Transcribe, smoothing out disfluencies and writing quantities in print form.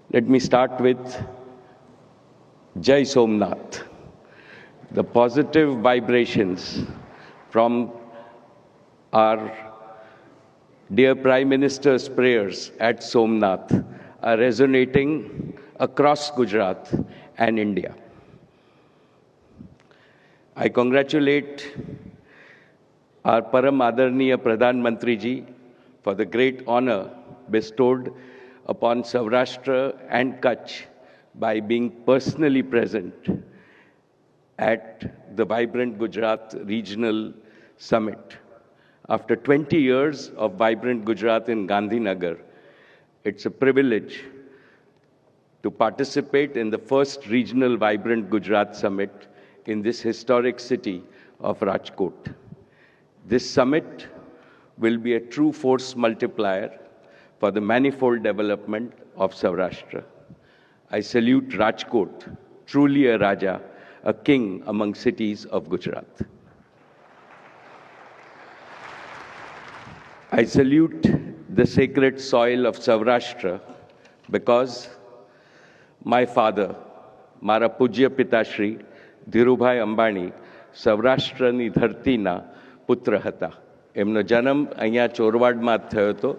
Let me start with Jai Somnath. The positive vibrations from our dear Prime Minister's prayers at Somnath are resonating across Gujarat and India. I congratulate our Param Adarniya Pradhan Mantri ji for the great honor bestowed upon Saurashtra and Kutch by being personally present at the Vibrant Gujarat Regional Summit. After 20 years of Vibrant Gujarat in Gandhinagar, it's a privilege to participate in the first regional Vibrant Gujarat Summit in this historic city of Rajkot. This summit will be a true force multiplier for the manifold development of Saurashtra. I salute Rajkot, truly a Raja, a king among cities of Gujarat. I salute the sacred soil of Saurashtra because my father, Mara Pujya Pitashri, Dhirubhai Ambani, સૌરાષ્ટ્રની ધરતીના પુત્ર હતા. એમનો જન્મ અહીંયા ચોરવાડમાં જ થયો હતો